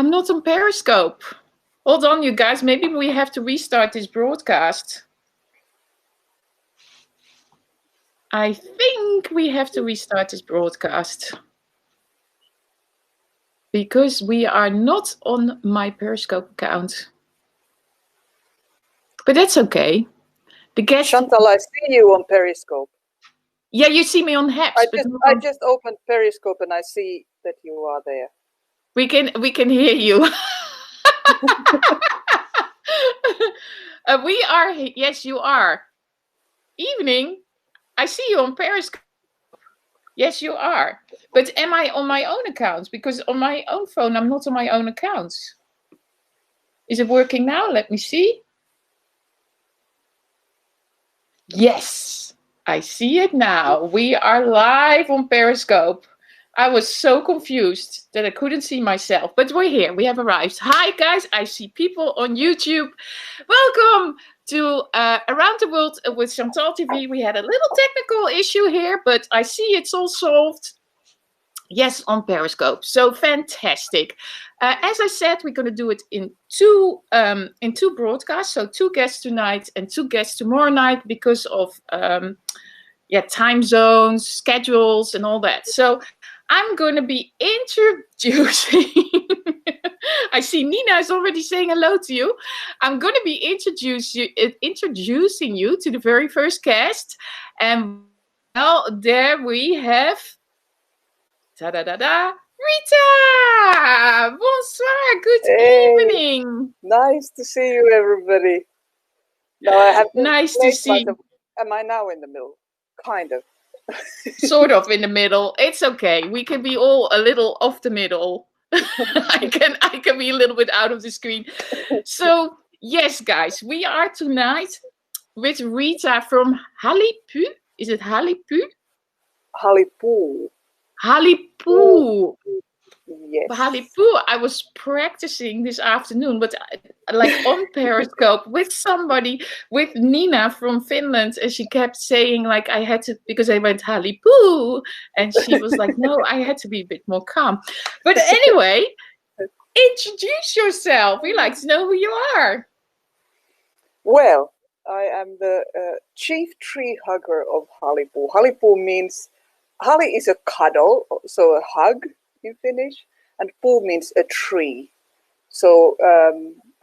I'm not on Periscope. Hold on, you guys. Maybe we have to restart this broadcast. I think we have to restart this broadcast because we are not on my Periscope account. But that's okay. The guest. Chantal, I see you on Periscope. Yeah, you see me on Haps. I just opened Periscope and I see that you are there. We can hear you. We are. Yes, you are. Evening. I see you on Periscope. Yes, you are. But am I on my own account? Because on my own phone, I'm not on my own account. Is it working now? Let me see. Yes, I see it now. We are live on Periscope. I was so confused that I couldn't see myself, but we're here. We have arrived. Hi, guys. I see people on YouTube. Welcome to Around the World with ChantalTV. We had a little technical issue here, but I see it's all solved. Yes, on Periscope. So fantastic. As I said, we're going to do it in two broadcasts. So 2 guests tonight and 2 guests tomorrow night because of time zones, schedules, and all that. So I'm going to be introducing. I see Nina is already saying hello to you. I'm going to be introducing you to the very first guest. And well, there we have. Ta-da-da-da! Rita! Bonsoir! Good evening! Nice to see you, everybody. Now I have nice to see you. Am I now in the middle? Kind of. Sort of in the middle. It's okay. We can be all a little off the middle. I can be a little bit out of the screen. So, yes, guys, we are tonight with Rita from Halipu. Is it Halipu? Halipu. Halipu. Yes. Halipu. I was practicing this afternoon, but like on Periscope with somebody, with Nina from Finland, and she kept saying like I had to, because I went Halipu, and she was like, no, I had to be a bit more calm. But anyway, introduce yourself. We like to know who you are. Well, I am the chief tree hugger of Halipu. Halipu means Hali is a cuddle, so a hug in Finnish, and Puu means a tree. So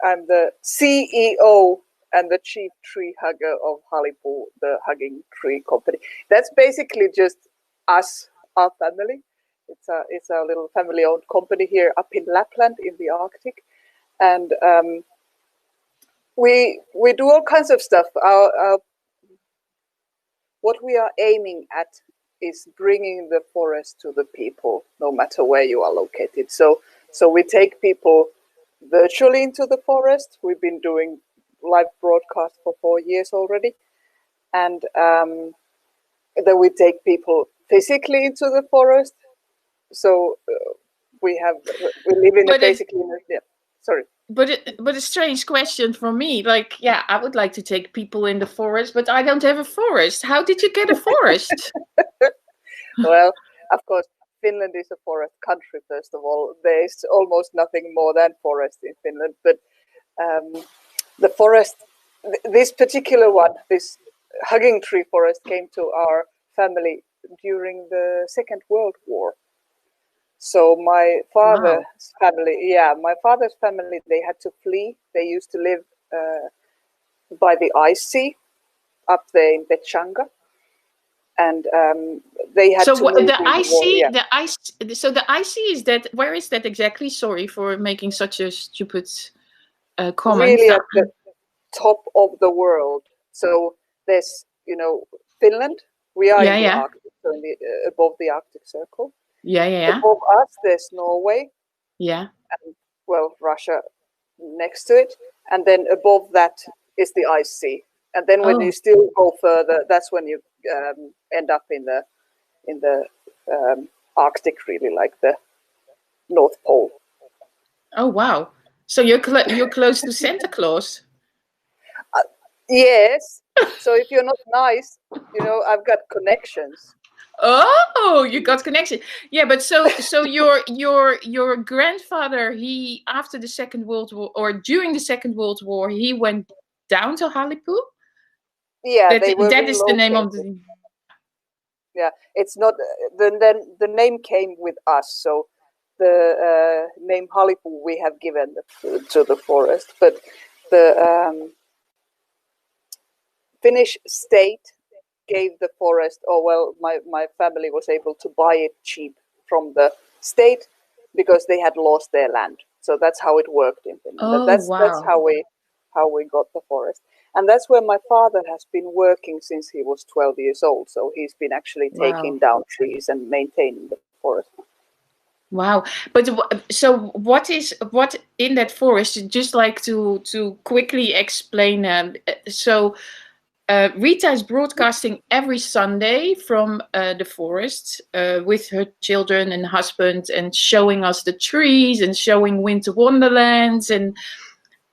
I'm the CEO and the chief tree hugger of Halipu, the hugging tree company. That's basically just us, our family. It's a little family-owned company here up in Lapland in the Arctic, and we do all kinds of stuff. What we are aiming at is bringing the forest to the people, no matter where you are located. So we take people virtually into the forest. We've been doing live broadcasts for 4 years already. And then we take people physically into the forest. So we live in basically, yeah, sorry. But a strange question for me. Like, yeah, I would like to take people in the forest, but I don't have a forest. How did you get a forest? Well, of course, Finland is a forest country, first of all. There is almost nothing more than forest in Finland. But the forest, this particular one, this hugging tree forest came to our family during the Second World War. So my father's family, they had to flee. They used to live by the ice sea up there in Pechanga. And they had to move the ice. So the ice sea is that. Where is that exactly? Sorry for making such a stupid comment. Really at the top of the world. So there's, Finland. We are in the Arctic, so above the Arctic Circle. Yeah. Above us, there's Norway. Yeah. And, well, Russia next to it, and then above that is the ice sea. And then when you still go further, that's when you end up in the Arctic, really, like the North Pole. Oh wow! So you're close to Santa Claus. Yes. So if you're not nice, I've got connections. Oh, you got connection. Yeah, but so your grandfather, he after the Second World War or during the Second World War, he went down to Halipu. Yeah, they were That is the name of relocated. the. Yeah, it's not the name came with us. So the name Halipu we have given to the forest, but the Finnish state gave the forest. Oh well, my family was able to buy it cheap from the state because they had lost their land. So that's how it worked in Finland. Oh That's wow! how we got the forest, and that's where my father has been working since he was 12 years old. So he's been actually Wow! taking down trees and maintaining the forest. Wow! But so what in that forest? Just like to quickly explain. So Rita is broadcasting every Sunday from the forest with her children and husband, and showing us the trees and showing winter wonderlands, and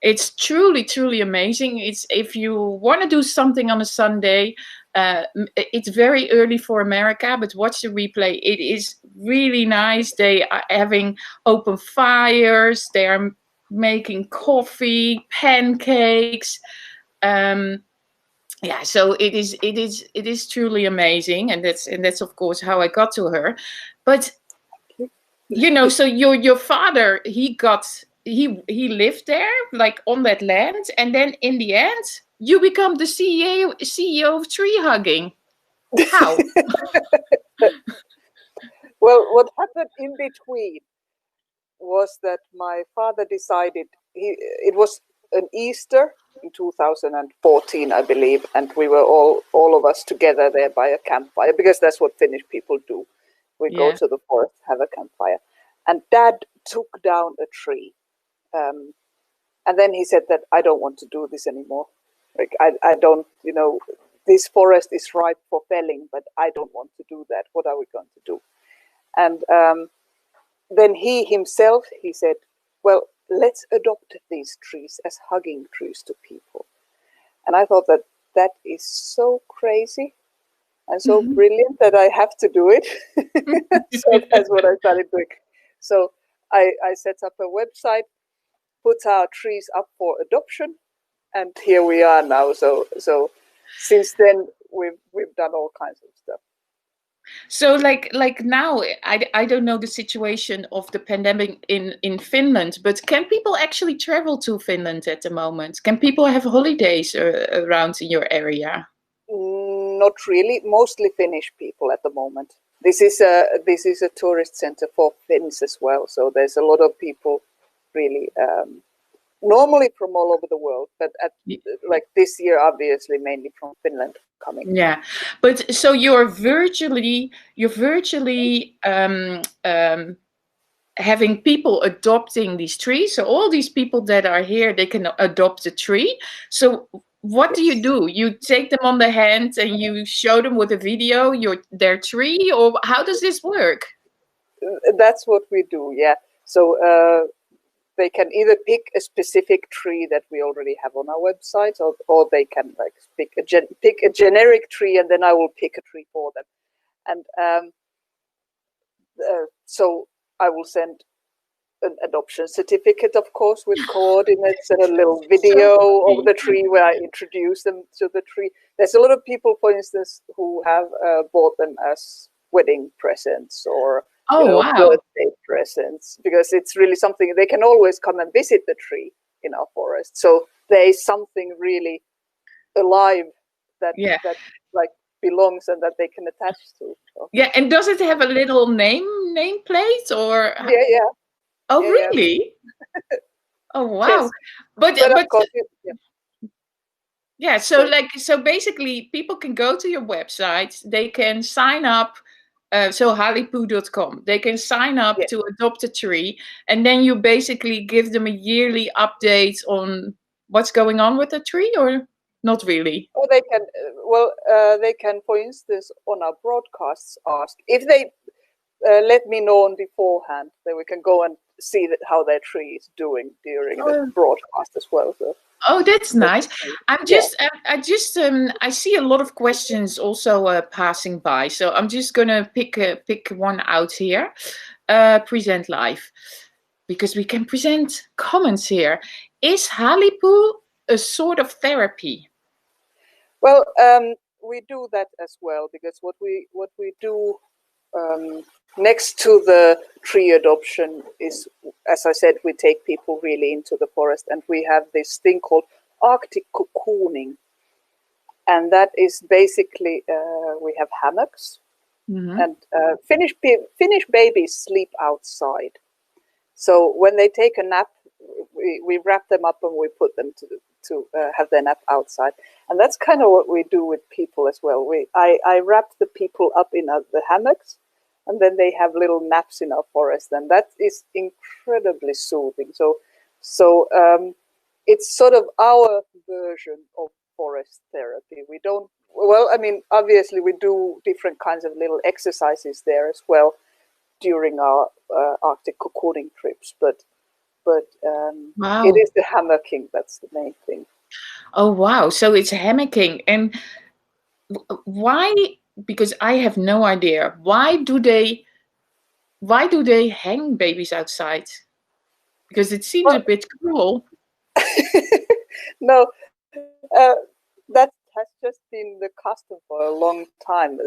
it's truly, truly amazing. It's if you want to do something on a Sunday, it's very early for America, but watch the replay. It is really nice. They are having open fires. They are making coffee, pancakes. Um, yeah, so it is truly amazing, and that's of course how I got to her. But so your father, he lived there, like on that land, and then in the end you become the CEO of tree hugging. How? Well, what happened in between was that my father decided it was an Easter in 2014, I believe, and we were all of us together there by a campfire because that's what Finnish people do. We go Yeah. to the forest, have a campfire, and Dad took down a tree, and then he said that I don't want to do this anymore. Like I don't, this forest is ripe for felling, but I don't want to do that. What are we going to do? And then he himself, he said, well, let's adopt these trees as hugging trees to people. And I thought that is so crazy and so brilliant that I have to do it. So that's what I started doing. So I set up a website, put our trees up for adoption, and here we are now. So since then we've done all kinds of stuff. So like now, I don't know the situation of the pandemic in Finland, but can people actually travel to Finland at the moment? Can people have holidays around in your area? Not really. Mostly Finnish people at the moment. This is a tourist center for Finns as well. So there's a lot of people, really, normally from all over the world, but like this year, obviously, mainly from Finland coming. Yeah, but so you're virtually having people adopting these trees. So all these people that are here, they can adopt a tree. So what do you do? You take them on the hand and you show them with a video their tree, or how does this work? That's what we do. Yeah. So they can either pick a specific tree that we already have on our website, or they can like pick a generic tree, and then I will pick a tree for them. And so I will send an adoption certificate, of course, with coordinates and a little video of the tree where I introduce them to the tree. There's a lot of people, for instance, who have bought them as wedding presents or birthday presents, because it's really something they can always come and visit the tree in our forest. So there is something really alive that like belongs and that they can attach to. So. Yeah, and does it have a little nameplate or? Yeah. Oh, yeah, really? Yeah. Oh, wow. Yes. But of course, yeah, so basically people can go to your website, they can sign up, so halipu.com. They can sign up to adopt a tree, and then you basically give them a yearly update on what's going on with the tree, or not really? Or they can, they can, for instance, on our broadcasts ask if they let me know on beforehand, then we can go and see how their tree is doing during the broadcast as well. So. Oh, that's nice. Yeah. I see a lot of questions also passing by, so I'm just gonna pick one out here. Present live, because we can present comments here. Is Halipu a sort of therapy? Well, we do that as well, because what we do next to the tree adoption is, as I said, we take people really into the forest, and we have this thing called Arctic cocooning, and that is basically we have hammocks, and Finnish babies sleep outside. So when they take a nap, we wrap them up and we put them to have their nap outside. And that's kind of what we do with people as well. I wrap the people up in the hammocks, and then they have little naps in our forest, and that is incredibly soothing. So it's sort of our version of forest therapy. We don't, well, I mean, obviously we do different kinds of little exercises there as well during our Arctic cocooning trips, but Wow. it is the hammocking that's the main thing. Oh wow! So it's hammocking, and why? Because I have no idea. Why do they hang babies outside? Because it seems a bit cruel. No, that has just been the custom for a long time.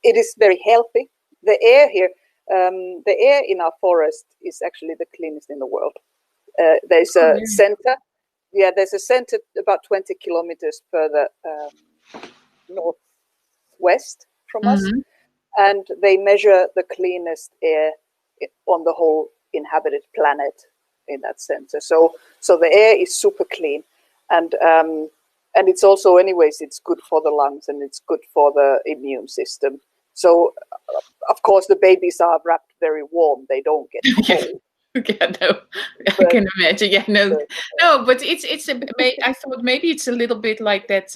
It is very healthy. The air here, the air in our forest is actually the cleanest in the world. There's a center. Yeah, there's a center about 20 kilometers further northwest from us, and they measure the cleanest air on the whole inhabited planet in that center. So the air is super clean, and it's also, anyways, it's good for the lungs and it's good for the immune system. So of course the babies are wrapped very warm; they don't get cold. Yeah, no, I can imagine. Yeah, no, but it's I thought maybe it's a little bit like that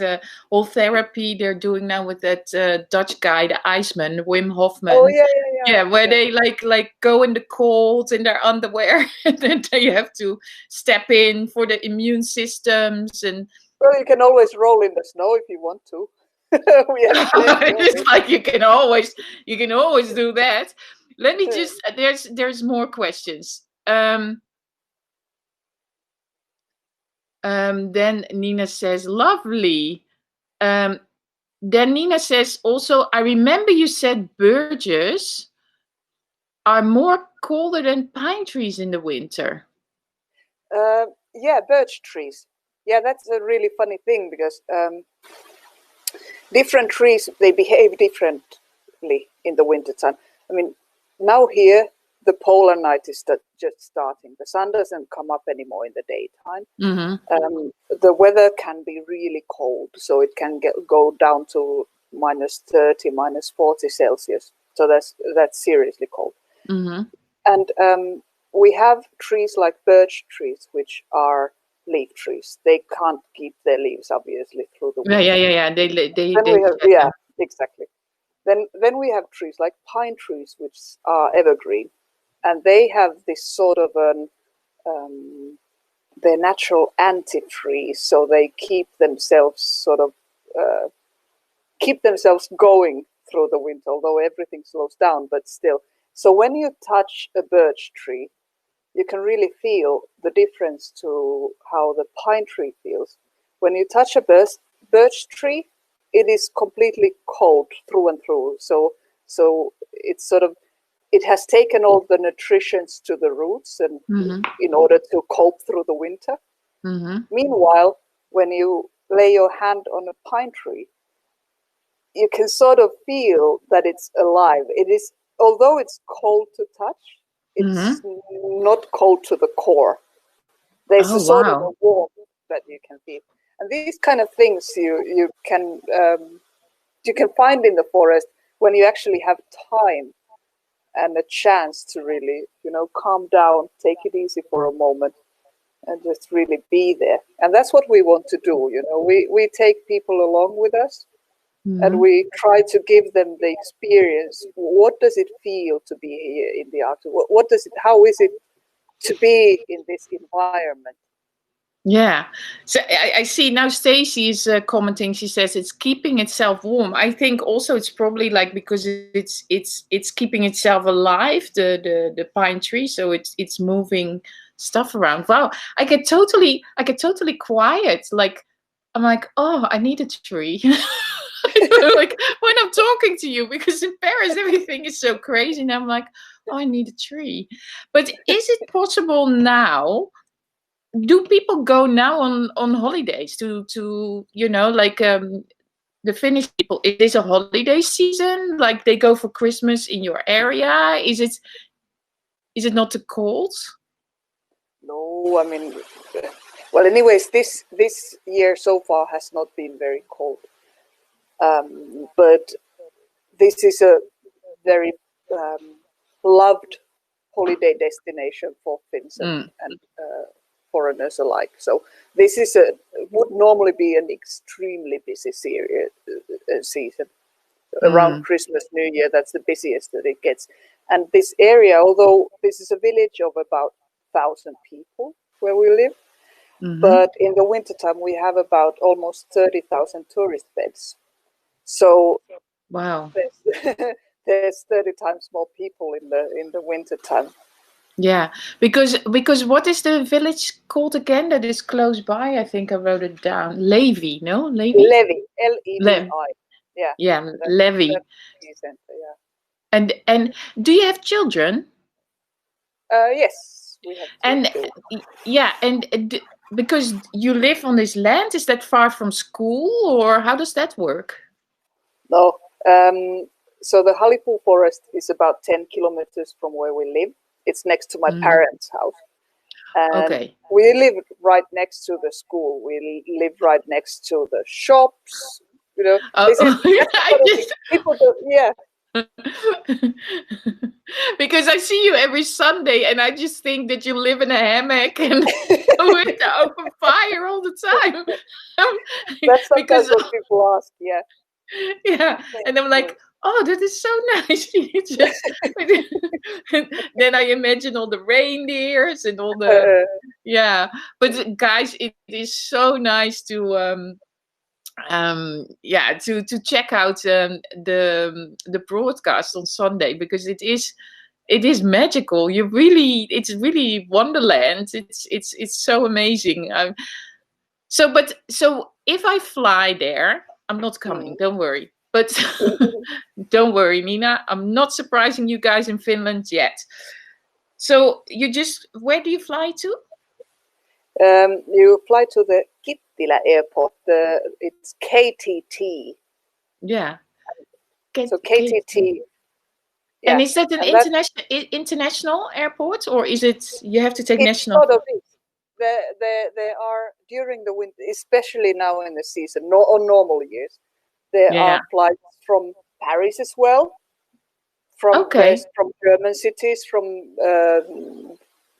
whole therapy they're doing now with that Dutch guy, the Iceman, Wim Hofman. Oh yeah. Yeah, where they like go in the cold in their underwear, and then they have to step in for the immune systems. And well, you can always roll in the snow if you want to. It's like you can always do that. Let me just, there's more questions. Then Nina says, lovely. Then Nina says also, I remember you said birches are more colder than pine trees in the winter. Yeah, birch trees. Yeah, that's a really funny thing, because different trees, they behave differently in the wintertime. I mean, now here, the polar night is just starting. The sun doesn't come up anymore in the daytime. The weather can be really cold, so it can go down to -30, -40 Celsius. So that's seriously cold. And we have trees like birch trees, which are leaf trees. They can't keep their leaves, obviously, through the winter. Yeah. Exactly. Then we have trees like pine trees, which are evergreen, and they have this sort of they're natural anti-freeze, so they keep themselves going through the winter, although everything slows down, but still. So when you touch a birch tree, you can really feel the difference to how the pine tree feels. When you touch a birch tree, it is completely cold through and through. So it's it has taken all the nutrients to the roots, and in order to cope through the winter. Meanwhile, when you lay your hand on a pine tree, you can sort of feel that it's alive. It is, although it's cold to touch, it's not cold to the core. There's a sort of a warmth that you can feel, and these kind of things you can find in the forest when you actually have time and a chance to really, calm down, take it easy for a moment, and just really be there. And that's what we want to do. We take people along with us, and we try to give them the experience. What does it feel to be here in the Arctic? What does it? How is it to be in this environment? Yeah. So I see now Stacy is commenting. She says it's keeping itself warm. I think also it's probably like because it's keeping itself alive, the pine tree, so it's moving stuff around. Wow. I get totally quiet. Like I'm like, oh, I need a tree. Like when I'm talking to you, because in Paris everything is so crazy, and I'm like, oh, I need a tree. But is it possible now? Do people go now on holidays to like the Finnish people? Is this a holiday season? Like they go for Christmas in your area? Is it not too cold? No, I mean, well, anyways, this year so far has not been very cold, but this is a very loved holiday destination for Finns and foreigners alike. So this is would normally be an extremely busy season. Around Christmas, New Year, that's the busiest that it gets. And this area, although this is a village of about 1,000 people where we live, but in the wintertime we have about almost 30,000 tourist beds. So Wow. there's 30 times more people in the wintertime. Yeah, because what is the village called again that is close by? I think I wrote it down. Levi, no? Levi? Levi, L-E-V-I. Yeah. Yeah, Levi. Center, yeah. And do you have children? Yes, we have children. Yeah, and because you live on this land, is that far from school, or how does that work? No. So the Halipu forest is about 10 kilometers from where we live. It's next to my parents' house. And we live right next to the school. We live right next to the shops. You know, people do, yeah. Because I see you every Sunday, and I just think that you live in a hammock and with the open fire all the time. That's sometimes what people ask. Yeah. Yeah, and I'm like, oh, that is so nice. Then I imagine all the reindeers and all the yeah. But guys, it is so nice to to check out the broadcast on Sunday, because it is magical. It's really Wonderland. It's so amazing. So if I fly there, I'm not coming. Don't worry. But don't worry, Nina. I'm not surprising you guys in Finland yet. So where do you fly to? You fly to the Kittilä airport. It's KTT. Yeah. So KTT. Yeah. And is that an international airport, or is it you have to take national? Sort of is. There are during the winter, especially now in the season, on normal years, there are flights from Paris as well, from German cities, from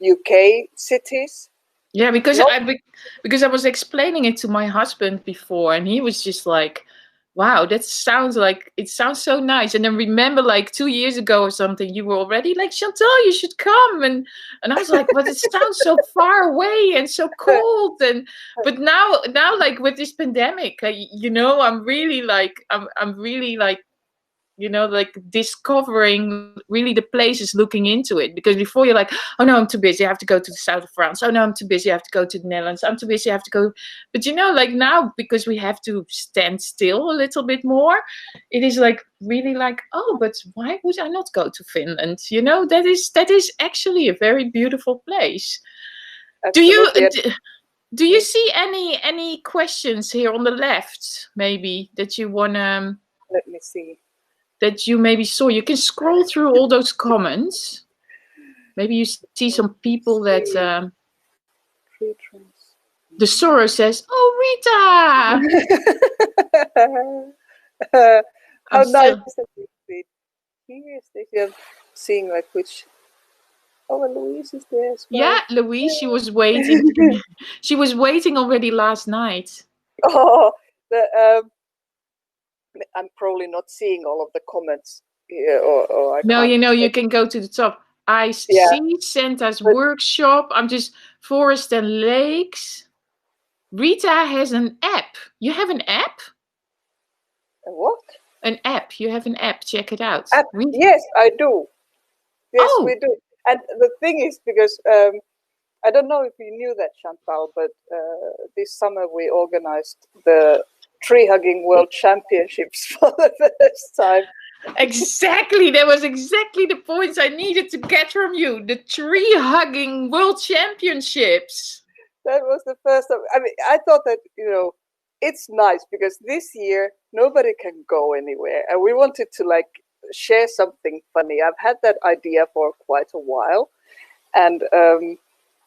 UK cities. Yeah, because I was explaining it to my husband before, and he was just like, wow, it sounds so nice. And then remember, like 2 years ago or something, you were already like, Chantal, you should come. And I was like, but it sounds so far away and so cold. But now like with this pandemic, I'm really like, like discovering really the places, looking into it. Because before you're like, oh no, I'm too busy, I have to go to the south of France. Oh no, I'm too busy, I have to go to the Netherlands. I'm too busy, I have to go. But like now, because we have to stand still a little bit more, it is like really like, oh, but why would I not go to Finland? That is actually a very beautiful place. Absolutely. Do you see any questions here on the left, maybe, that you wanna? Let me see. That you maybe saw. You can scroll through all those comments. Maybe you see some people that the Sora says, "Oh, Rita!" How nice that you did. Here, I'm seeing like which. Oh, and Louise is there as well. Yeah, Louise. She was waiting. She was waiting already last night. Oh, I'm probably not seeing all of the comments here, or I No, can't. you can go to the top. I Yeah, see Santa's but workshop. I'm just forest and lakes. Rita has an app. You have an app? what? An app. You have an app. Check it out. Yes, I do. Yes, we Oh, do. And the thing is, because I don't know if you knew that, Chantal, but this summer we organized the Tree Hugging World Championships for the first time. exactly. That was exactly the points I needed to get from you. The tree hugging world championships. That was the first time. I mean, I thought that, it's nice because this year nobody can go anywhere. And we wanted to share something funny. I've had that idea for quite a while. And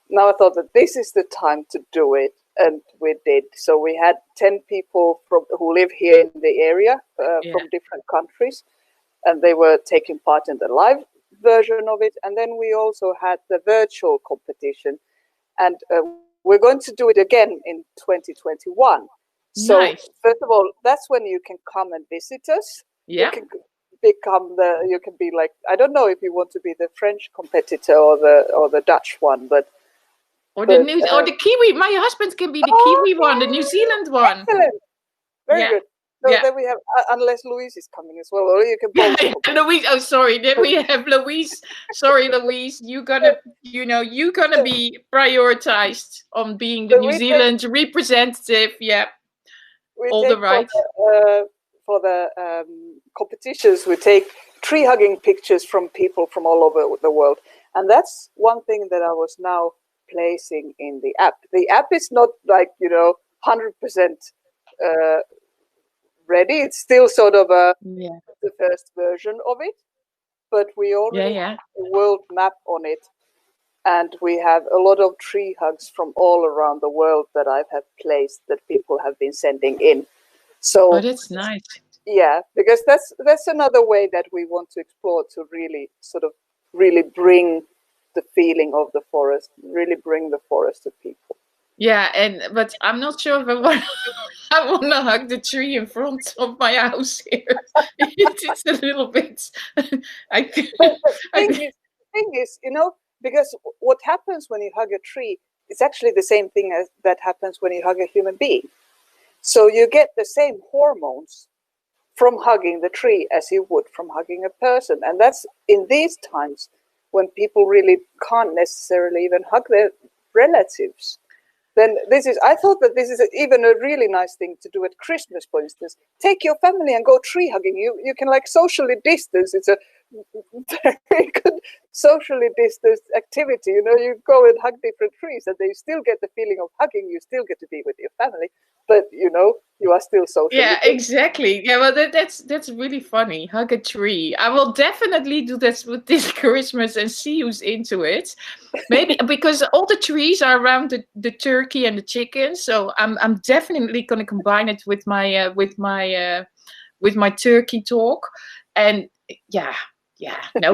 now I thought that this is the time to do it. And we did. So we had 10 people who live here in the area from different countries. And they were taking part in the live version of it. And then we also had the virtual competition. And we're going to do it again in 2021. So Nice. first of all, that's when you can come and visit us. Yeah. You can be like, I don't know if you want to be the French competitor or the Dutch one, or the Kiwi. My husband can be the Kiwi one, the New Zealand one. Excellent. Very good. So yeah. Then we have, unless Louise is coming as well, or you can both. Louise. Oh, sorry. Then we have Louise. Sorry, Louise. You're gonna be prioritized on being the New Zealand representative. Yeah. All the right. For the competitions, we take tree hugging pictures from people from all over the world, and that's one thing that I was now placing in the app. The app is not 100% ready. It's still sort of the first version of it, but we already have a world map on it, and we have a lot of tree hugs from all around the world that I have placed that people have been sending in. So that's nice. Yeah, because that's another way that we want to explore to really bring the feeling of the forest, really bring the forest to people. Yeah, but I'm not sure if I want to hug the tree in front of my house here. It's a little bit. The thing is, because what happens when you hug a tree is actually the same thing as that happens when you hug a human being. So you get the same hormones from hugging the tree as you would from hugging a person. And that's in these times when people really can't necessarily even hug their relatives. Then I thought that this is even a really nice thing to do at Christmas, for instance. Take your family and go tree hugging. You can socially distance. It's a very good socially distanced activity. You go and hug different trees and they still get the feeling of hugging. You still get to be with your family, but you are still socially distanced. Exactly. Yeah, well, that's really funny. Hug a tree. I will definitely do this with this Christmas and see who's into it. Maybe because all the trees are around the turkey and the chicken, so I'm definitely going to combine it with my turkey talk. And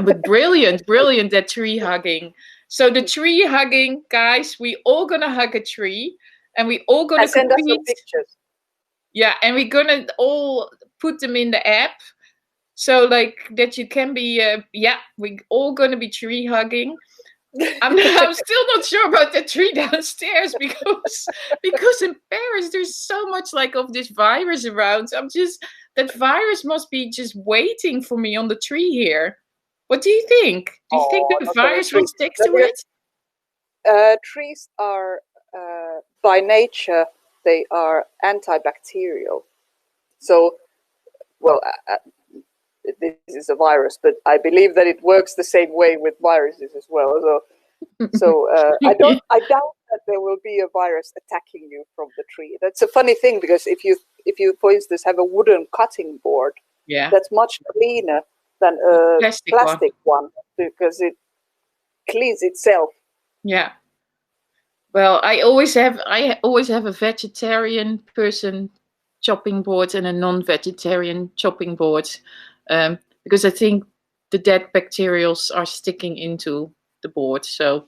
but brilliant that tree hugging. So the tree hugging, guys, we all gonna hug a tree, and we all gonna send us some pictures. Yeah, and we're gonna all put them in the app, so that you can be. We're all gonna be tree hugging. I'm still not sure about the tree downstairs because in Paris there's so much of this virus around. That virus must be just waiting for me on the tree here. What do you think? Do you think the virus will stick to it? Trees are by nature, they are antibacterial. So, this is a virus, but I believe that it works the same way with viruses as well. So I doubt that there will be a virus attacking you from the tree. That's a funny thing, because if you, for instance, have a wooden cutting board, that's much cleaner than a plastic one because it cleans itself. Yeah. Well, I always have a vegetarian person chopping board and a non-vegetarian chopping board, because I think the dead bacterials are sticking into the board. So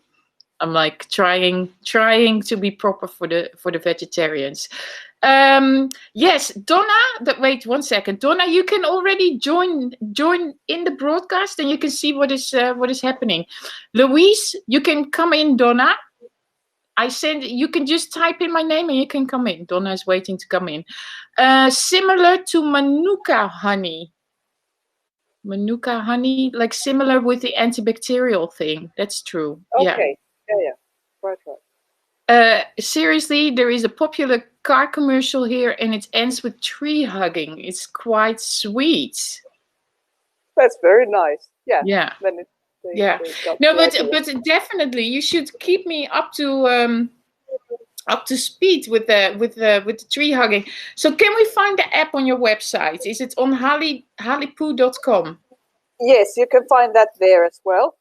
I'm trying to be proper for the vegetarians. Yes, Donna. Wait 1 second, Donna. You can already join in the broadcast, and you can see what is happening. Louise, you can come in. Donna, you can just type in my name and you can come in. Donna is waiting to come in. Similar to Manuka honey. Manuka honey, like similar with the antibacterial thing. That's true. Okay. Yeah. Right. Seriously, there is a popular car commercial here and it ends with tree hugging. It's quite sweet. That's very nice. Yeah. Yeah. They No, but definitely you should keep me up to speed with the tree hugging. So can we find the app on your website? Is it on halipu.com? Yes, you can find that there as well.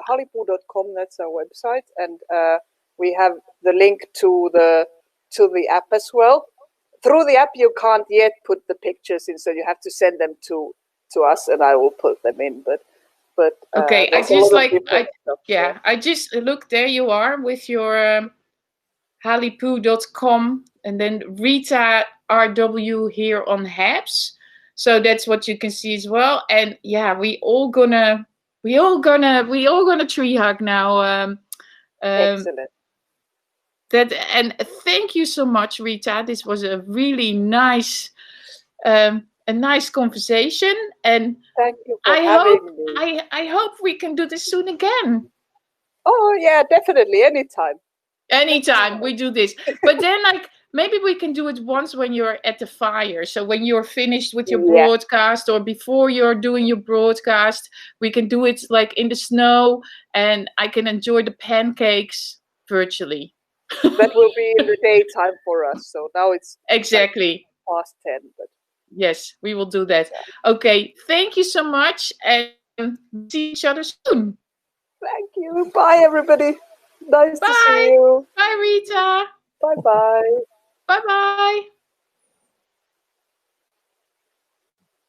Halipu.com, that's our website, and we have the link to the app as well. Through the app, you can't yet put the pictures in, so you have to send them to us, and I will put them in. But okay, I just look. There you are with your halipu.com, and then Rita RW here on Habs. So that's what you can see as well. And yeah, we all gonna tree hug now. Excellent. And thank you so much, Rita. This was a really nice conversation. And thank you for having me. I hope we can do this soon again. Oh yeah, definitely, anytime. Anytime we do this. But then maybe we can do it once when you're at the fire. So when you're finished with your broadcast, or before you're doing your broadcast, we can do it like in the snow, and I can enjoy the pancakes virtually. That will be in the daytime for us. So now it's exactly past 10. But yes, we will do that. Okay, thank you so much, and see each other soon. Thank you. Bye, everybody. Nice to see you. Bye, Rita. Bye-bye. Bye-bye.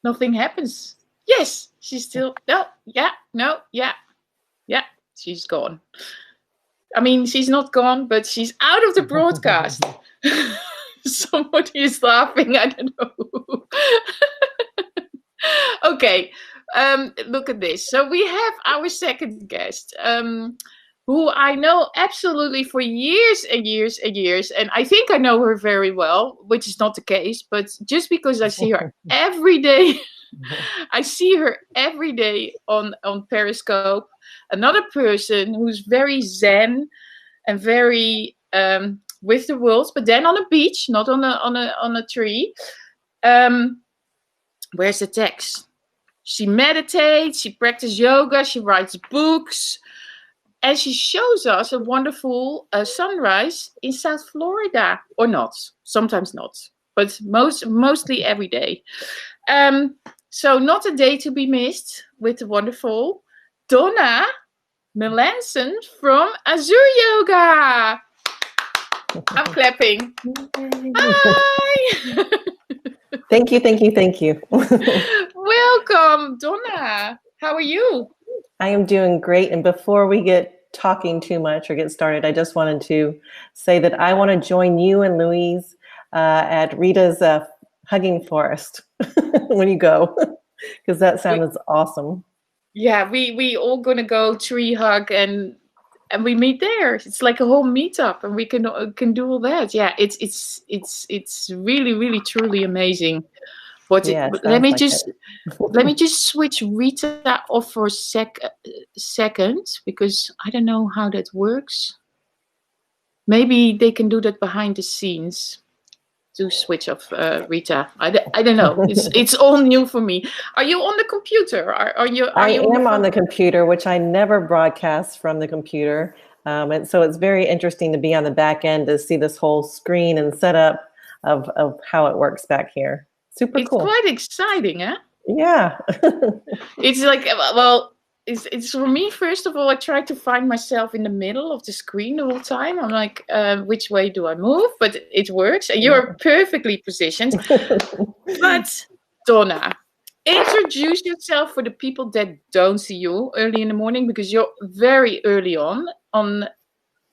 Nothing happens. Yes, she's still... Yeah, she's gone. I mean, she's not gone, but she's out of the broadcast. Somebody is laughing. I don't know who. Okay, look at this. So we have our second guest, who I know absolutely for years and years and years. And I think I know her very well, which is not the case. But just because I see her every day, I see her every day on Periscope. Another person who's very zen and very with the world, but then on a beach, not on a tree. Where's the text? She meditates, she practices yoga, she writes books, and she shows us a wonderful sunrise in South Florida, or not. Sometimes not, but mostly every day. So not a day to be missed with the wonderful Donna Melanson from Azure Yoga. I'm clapping. Hi. Thank you. Welcome, Donna. How are you? I am doing great. And before we get talking too much or get started, I just wanted to say that I want to join you and Louise at Rita's Hugging Forest when you go, because that sounds awesome. Yeah, we all gonna go tree hug and we meet there. It's like a whole meetup, and we can do all that. Yeah, it's really, really, truly amazing. But let me just switch Rita off for a second, because I don't know how that works. Maybe they can do that behind the scenes to switch off Rita. I don't know. It's all new for me. Are you on the computer? Are you? I am on the computer, which I never broadcast from the computer. And so it's very interesting to be on the back end to see this whole screen and setup of how it works back here. Super cool. It's quite exciting, huh? Yeah. It's like, well, it's for me, first of all, I try to find myself in the middle of the screen the whole time. I'm like, which way do I move? But it works. And you're perfectly positioned. But Donna, introduce yourself for the people that don't see you early in the morning, because you're very early on.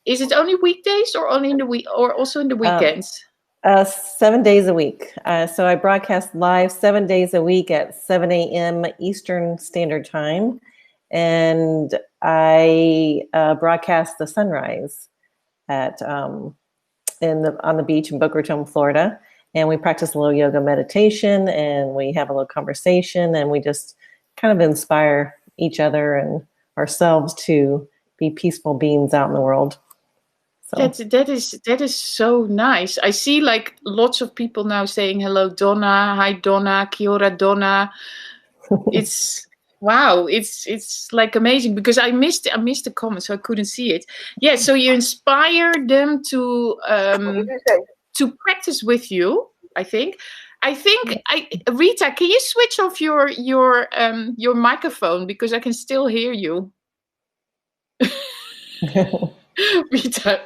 Is it only weekdays or only in the week, or also in the weekends? 7 days a week. So I broadcast live 7 days a week at 7 a.m. Eastern Standard Time. And I broadcast the sunrise at on the beach in Boca Raton, Florida. And we practice a little yoga meditation, and we have a little conversation, and we just kind of inspire each other and ourselves to be peaceful beings out in the world. So. That is so nice. I see like lots of people now saying hello, Donna. Hi, Donna. Kia ora, Donna. It's wow. It's like amazing because I missed the comments, so I couldn't see it. Yeah. So you inspire them to practice with you. I think. Rita, can you switch off your microphone because I can still hear you.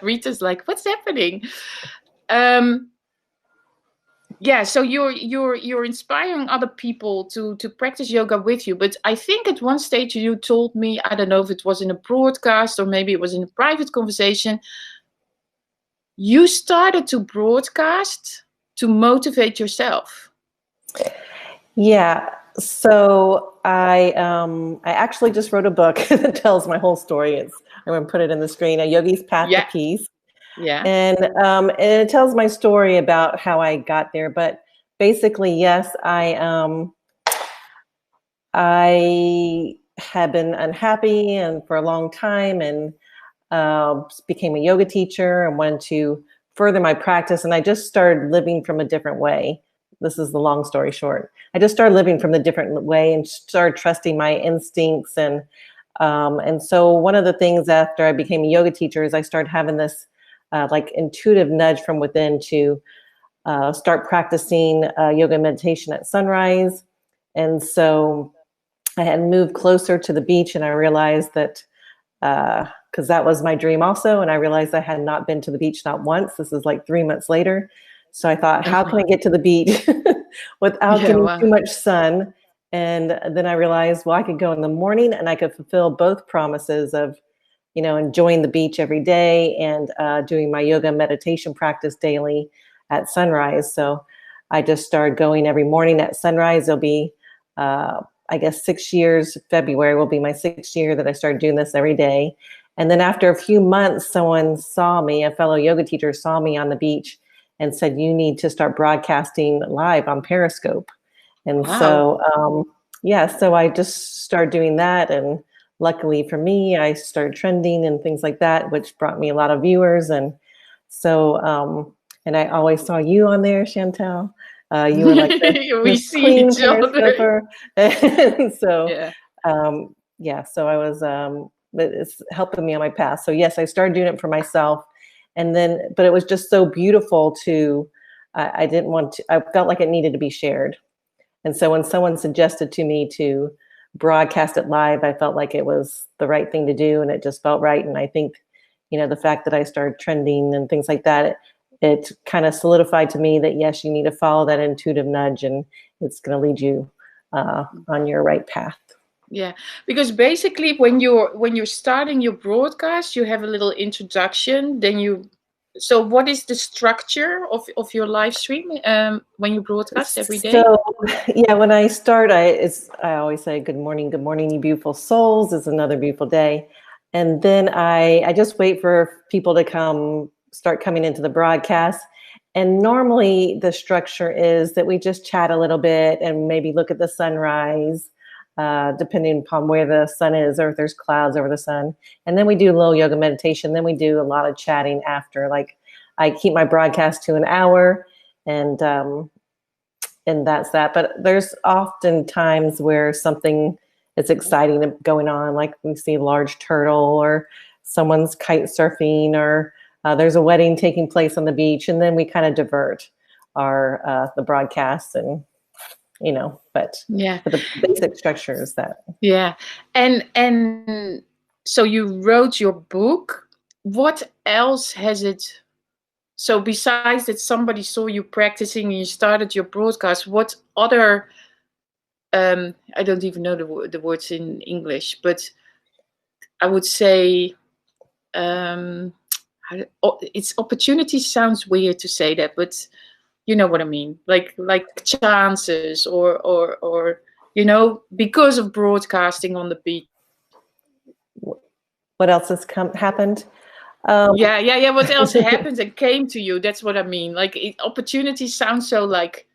Rita's like, what's happening? Yeah, so you're inspiring other people to practice yoga with you. But I think at one stage you told me, I don't know if it was in a broadcast or maybe it was in a private conversation, you started to broadcast to motivate yourself. Yeah. So I actually just wrote a book that tells my whole story. I'm going to put it in the screen, A Yogi's Path to Peace. Yeah. And it tells my story about how I got there. But basically, yes, I had been unhappy and for a long time, and became a yoga teacher and wanted to further my practice. And I just started living from a different way. This is the long story short. I just started living from a different way and started trusting my instincts. And so one of the things after I became a yoga teacher is I started having this like intuitive nudge from within to start practicing yoga meditation at sunrise. And so I had moved closer to the beach, and I realized that because that was my dream also. And I realized I had not been to the beach, not once. This is like 3 months later. So I thought, how can I get to the beach without getting too much sun? And then I realized, well, I could go in the morning and I could fulfill both promises of, enjoying the beach every day and doing my yoga meditation practice daily at sunrise. So I just started going every morning at sunrise. It'll be, I guess, 6 years. February will be my 6th year that I started doing this every day. And then after a few months, someone saw me, a fellow yoga teacher saw me on the beach and said, you need to start broadcasting live on Periscope. And so, so I just started doing that. And luckily for me, I started trending and things like that, which brought me a lot of viewers. And so, and I always saw you on there, Chantal. You were like we see each other. And so, so I was, it's helping me on my path. So yes, I started doing it for myself. And then, but it was just so beautiful I didn't want to, I felt like it needed to be shared. And so when someone suggested to me to broadcast it live, I felt like it was the right thing to do. And it just felt right. And I think, the fact that I started trending and things like that, it kind of solidified to me that, yes, you need to follow that intuitive nudge, and it's going to lead you on your right path. Yeah, because basically when you're starting your broadcast, you have a little introduction. Then so what is the structure of your live stream when you broadcast every day? So yeah, when I start, I always say, good morning, you beautiful souls. It's another beautiful day. And then I just wait for people to start coming into the broadcast. And normally the structure is that we just chat a little bit and maybe look at the sunrise, depending upon where the sun is, or if there's clouds over the sun. And then we do a little yoga meditation. Then we do a lot of chatting after. Like, I keep my broadcast to an hour, and that's that. But there's often times where something is exciting going on, like we see a large turtle, or someone's kite surfing, or there's a wedding taking place on the beach, and then we kind of divert the broadcasts, and but the basic structure is that. Yeah, and so you wrote your book. What else has it? So besides that, somebody saw you practicing and you started your broadcast. What other? I don't even know the words in English, but I would say it's opportunity. Sounds weird to say that, but you know what I mean, like chances or because of broadcasting on the beach. What else has happened? Yeah. What else happened and came to you? That's what I mean. Like opportunities sound so like,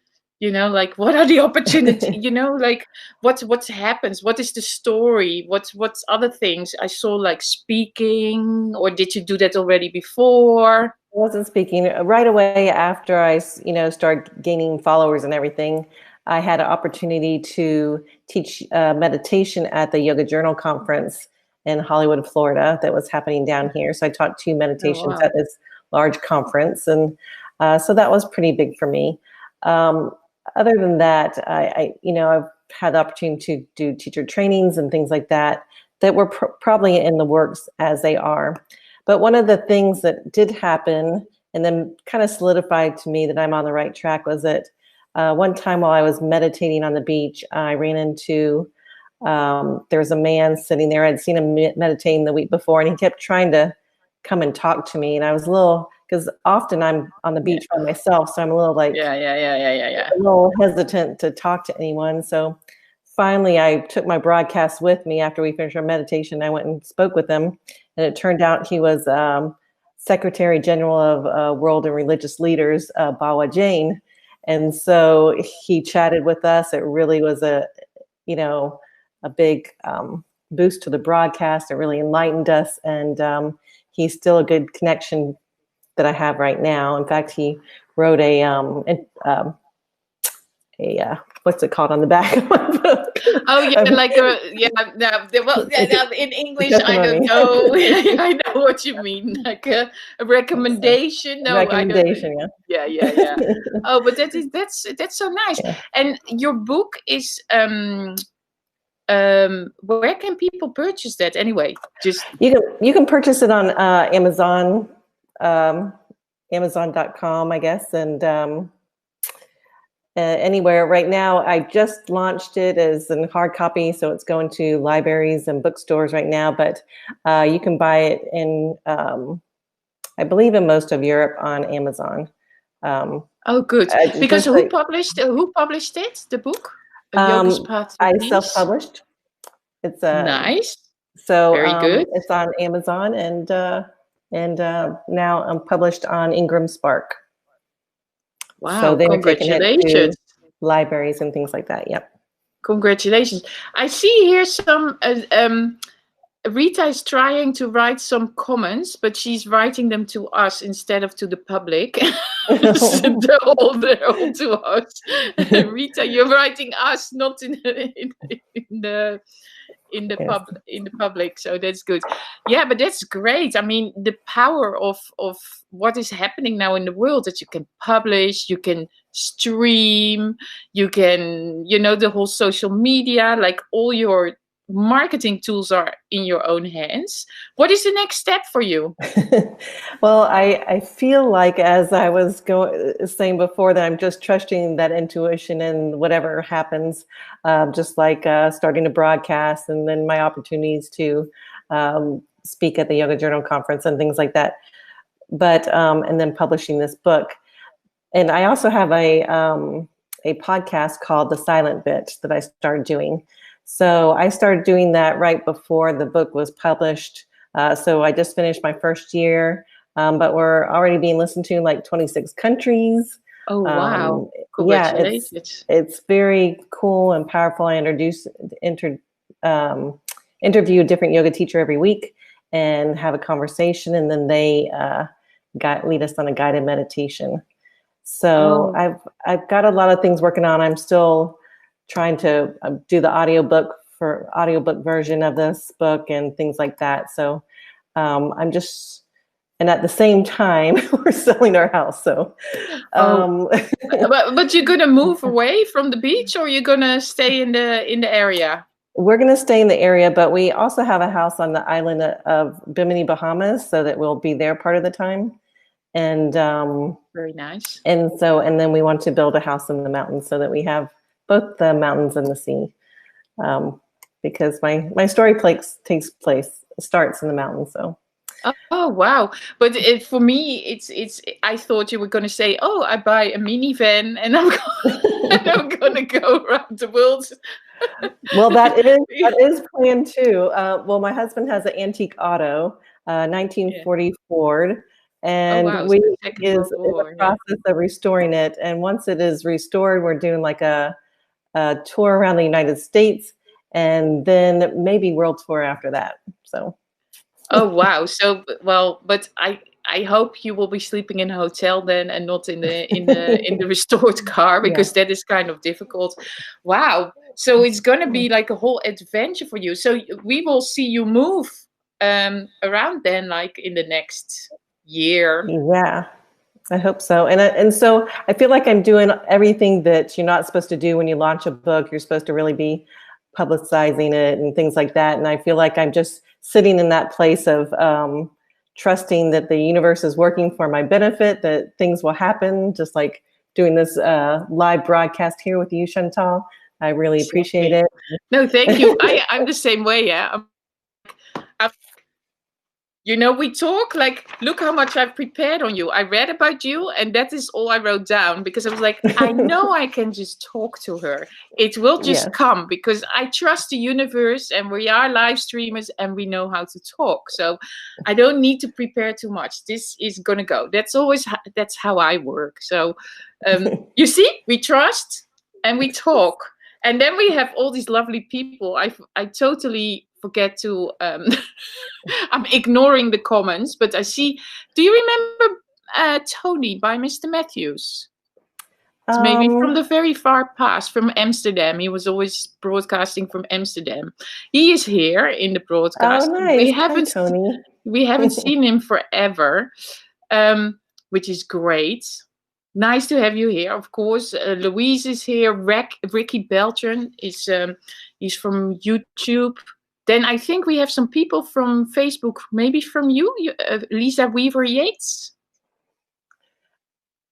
like what are the opportunities? Like what happens? What is the story? What's other things? I saw like speaking, or did you do that already before? I wasn't speaking right away after I, started gaining followers and everything. I had an opportunity to teach meditation at the Yoga Journal conference in Hollywood, Florida, that was happening down here. So I taught 2 meditations wow. at this large conference, and so that was pretty big for me. Other than that, I've had the opportunity to do teacher trainings and things like that were probably in the works as they are. But one of the things that did happen and then kind of solidified to me that I'm on the right track was that one time while I was meditating on the beach, I ran into, there was a man sitting there. I'd seen him meditating the week before, and he kept trying to come and talk to me. And I was a little, because often I'm on the beach by myself, so I'm a little like, Yeah. a little hesitant to talk to anyone. So finally, I took my broadcast with me after we finished our meditation. I went and spoke with him, and it turned out he was Secretary General of World and Religious Leaders, Bawa Jain. And so he chatted with us. It really was a big boost to the broadcast. It really enlightened us, and he's still a good connection that I have right now. In fact, he wrote a what's it called on the back of my book? Oh yeah, like in English I don't know. I know what you mean, like a recommendation. No, recommendation. I don't. Yeah. Oh, but that's so nice. Yeah. And your book is where can people purchase that anyway? Just you can purchase it on Amazon, Amazon.com, I guess, and anywhere. Right now, I just launched it as in hard copy, so it's going to libraries and bookstores right now. But you can buy it in, I believe, in most of Europe on Amazon. oh, good. Because who published it? The book? A Yoga's Path to I Peace? self-published. It's nice. So very good. It's on Amazon, and now I'm published on Ingram Spark. Wow! So they were taking it to congratulations. libraries and things like that. Yep. Congratulations. I see here some Rita is trying to write some comments, but she's writing them to us instead of to the public. So they're all to us. Rita, you're writing us, not in the public, so that's good. Yeah, but that's great. I mean, the power of what is happening now in the world, that you can publish, you can stream, you can, the whole social media, like all your marketing tools are in your own hands. What is the next step for you? Well, I feel like, as I was saying before, that I'm just trusting that intuition, and whatever happens, just like starting to broadcast, and then my opportunities to speak at the Yoga Journal conference and things like that. But and then publishing this book. And I also have a podcast called The Silent Bit that I started doing. So I started doing that right before the book was published. So I just finished my first year, but we're already being listened to in like 26 countries. Oh, wow. Congratulations. Yeah, it's very cool and powerful. I interview a different yoga teacher every week and have a conversation, and then they lead us on a guided meditation. So I've got a lot of things working on. I'm still trying to do the audiobook version of this book and things like that. So I'm just, and at the same time, we're selling our house. So, but you're gonna move away from the beach, or you're gonna stay in the area? We're gonna stay in the area, but we also have a house on the island of Bimini, Bahamas, so that we'll be there part of the time. And very nice. And then we want to build a house in the mountains so that we have both the mountains and the sea, because my story starts in the mountains. So Oh wow! But for me, it's. I thought you were going to say, "Oh, I buy a minivan and and I'm going to go around the world." Well, that is planned too. Well, my husband has an antique auto, Yeah. 1940 Ford, Oh and wow! So we Second is World in the War. Yeah. process of restoring it. And once it is restored, we're doing like a tour around the United States, and then maybe world tour after that. So Oh wow! So well, but I hope you will be sleeping in a hotel then, and not in the restored car, yeah. because that is kind of difficult. Wow! So it's gonna be like a whole adventure for you. So we will see you move around then, like in the next year. Yeah, I hope so. And so I feel like I'm doing everything that you're not supposed to do when you launch a book. You're supposed to really be publicizing it and things like that. And I feel like I'm just sitting in that place of trusting that the universe is working for my benefit, that things will happen, just like doing this live broadcast here with you, Chantal. I really appreciate Exactly. it. No, thank you. I'm the same way. Yeah. I'm we talk like, look how much I've prepared on you. I read about you, and that is all I wrote down, because I was like, I know I can just talk to her. It will just Yes. come, because I trust the universe, and we are live streamers and we know how to talk. So I don't need to prepare too much. This is going to go. That's how I work. So you see, we trust and we talk. And then we have all these lovely people. I totally forget to I'm ignoring the comments, but I see. Do you remember Tony by Mr. Matthews? It's maybe from Um, the very far past, from Amsterdam. He was always broadcasting from Amsterdam. He is here in the oh, broadcast. nice. Hi, Tony. We haven't seen him forever, um, which is great. Nice to have you here. Of course, Louise is here. Ricky Beltran is he's from YouTube. Then I think we have some people from Facebook, maybe from Lisa Weaver Yates,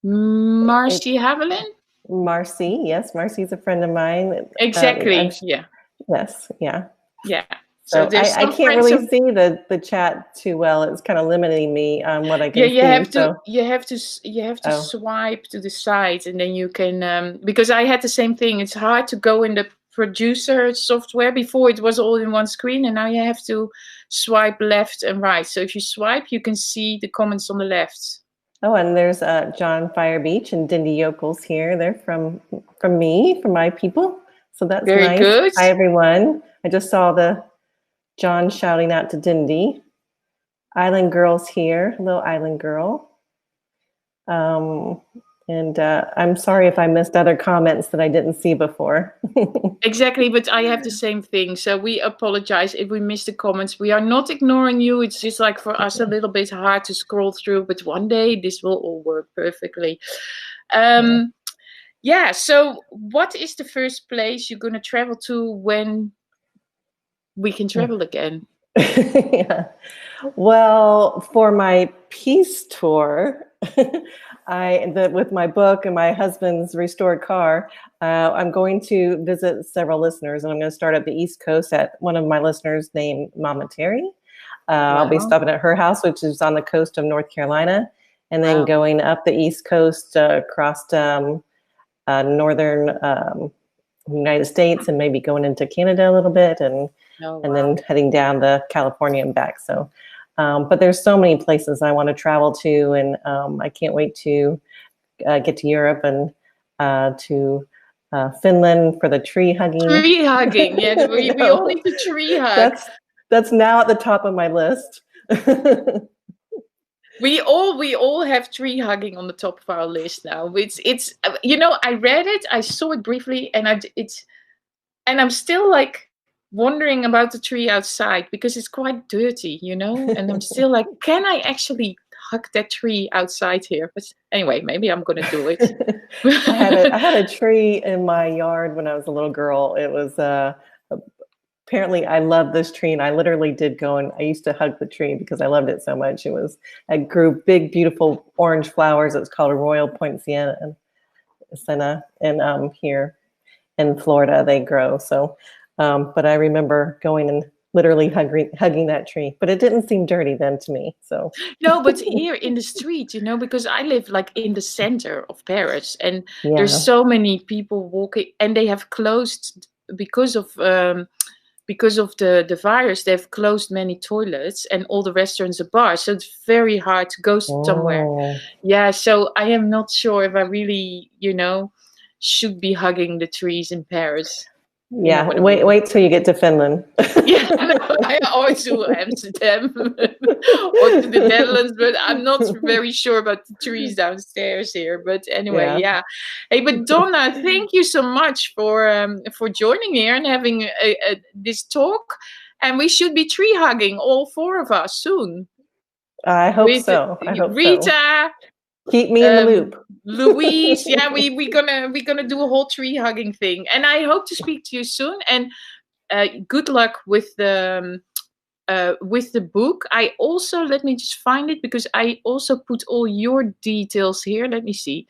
It, Marcy Haviland. Marcy, yes, Marcy's a friend of mine. Exactly. Yeah. Yes, yeah. Yeah. So So there's I some can't friends really of. see the chat too well. It's kind of limiting me on what I Yeah, can see. So, you have to oh, swipe to the side, and then you can because I had the same thing. It's hard to go in the producer software. Before it was all in one screen, and now you have to swipe left and right. So if you swipe, you can see the comments on the left. oh, and there's John Fire Beach and Dindy Yokels here. They're from me, from my people. So that's Very nice. good. Hi, everyone. I just saw the John shouting out to Dindy. Island Girl's here. Hello, Island Girl. Um, and I'm sorry if I missed other comments that I didn't see before. Exactly, but I have the same thing. So we apologize if we missed the comments. We are not ignoring you. It's just like for us a little bit hard to scroll through, but one day this will all work perfectly. Yeah, so what is the first place you're going to travel to when we can travel again? Yeah. Well, for my peace tour, with my book and my husband's restored car, I'm going to visit several listeners, and I'm going to start at the East Coast at one of my listeners named Mama Terry. I'll be Wow. stopping at her house, which is on the coast of North Carolina, and then Wow. going up the East Coast across northern United States, and maybe going into Canada a little bit, and Oh, and wow. then heading down to California and back. So, but there's so many places I want to travel to, and I can't wait to get to Europe and to Finland for the tree hugging. Tree hugging. Yeah, we all No, need to tree hug. that's now at the top of my list. We all have tree hugging on the top of our list now. It's I read it, I saw it briefly, and I'm still like wondering about the tree outside, because it's quite dirty, and I'm still like, can I actually hug that tree outside here? But anyway, maybe I'm gonna do it. I had a tree in my yard when I was a little girl. It was apparently I loved this tree, and I literally did go and I used to hug the tree because I loved it so much. It grew big, beautiful orange flowers. It's called a Royal Poinciana, and here in Florida they grow. So, but I remember going and literally hugging that tree. But it didn't seem dirty then to me. So No, but here in the street, you know, because I live like in the center of Paris, and there's yeah. so many people walking, and they have closed because of the virus. They've closed many toilets and all the restaurants and bars, so it's very hard to go somewhere. Oh. Yeah, so I am not sure if I really, you know, should be hugging the trees in Paris. You know Yeah, what I mean? wait till you get to Finland. Yeah, no, I always do Amsterdam or to the Netherlands, but I'm not very sure about the trees downstairs here. But anyway, yeah. Hey, but Donna, thank you so much for joining here and having this talk. And we should be tree hugging, all four of us, soon. I hope With so. I hope Rita. so. Keep me in the loop. Louise, yeah, we're gonna do a whole tree hugging thing, and I hope to speak to you soon. And good luck with the book. I also, let me just find it, because I also put all your details here. Let me see.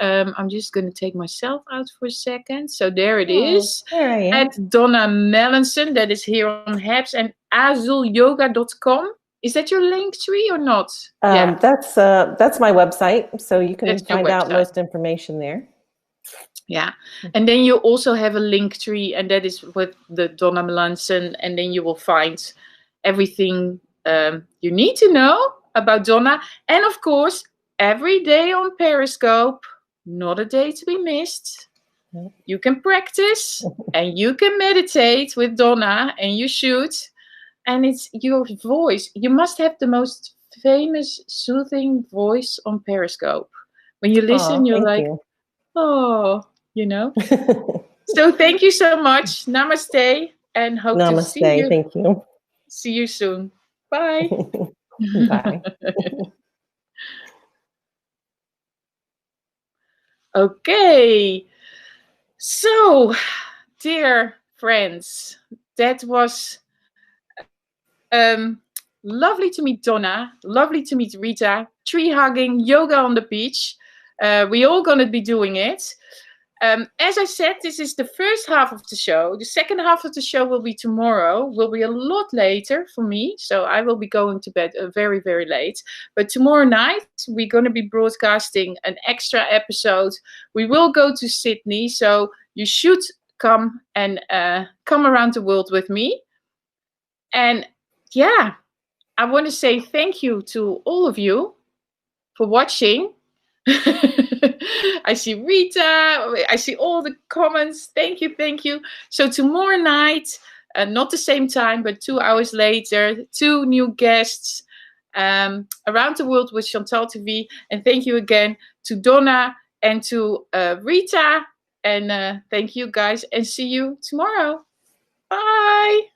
I'm just gonna take myself out for a second. So there it is. There I am. At Donna Melanson, that is here on Habs, and azulyoga.com. Is that your link tree or not? Yeah. That's my website, so you can find out most information there. Yeah, and then you also have a link tree, and that is with the Donna Melanson, and then you will find everything you need to know about Donna. And of course, every day on Periscope, not a day to be missed. You can practice and you can meditate with Donna, and you should. And it's your voice. You must have the most famous, soothing voice on Periscope. When you listen, you're like, oh, you know. So thank you so much. Namaste, and hope to see you. Thank you. See you soon. Bye. Bye. Okay. So, dear friends, that was lovely to meet Donna. Lovely to meet Rita. Tree hugging, yoga on the beach. We all gonna be doing it. As I said, this is the first half of the show. The second half of the show will be tomorrow. Will be a lot later for me, so I will be going to bed very, very late. But tomorrow night, we're going to be broadcasting an extra episode. We will go to Sydney, so you should come and come around the world with me. And yeah, I want to say thank you to all of you for watching. I see Rita, I see all the comments. Thank you, thank you. So tomorrow night, not the same time, but 2 hours later, 2 new guests around the world with ChantalTV. And thank you again to Donna and to Rita. And thank you guys, and see you tomorrow. Bye.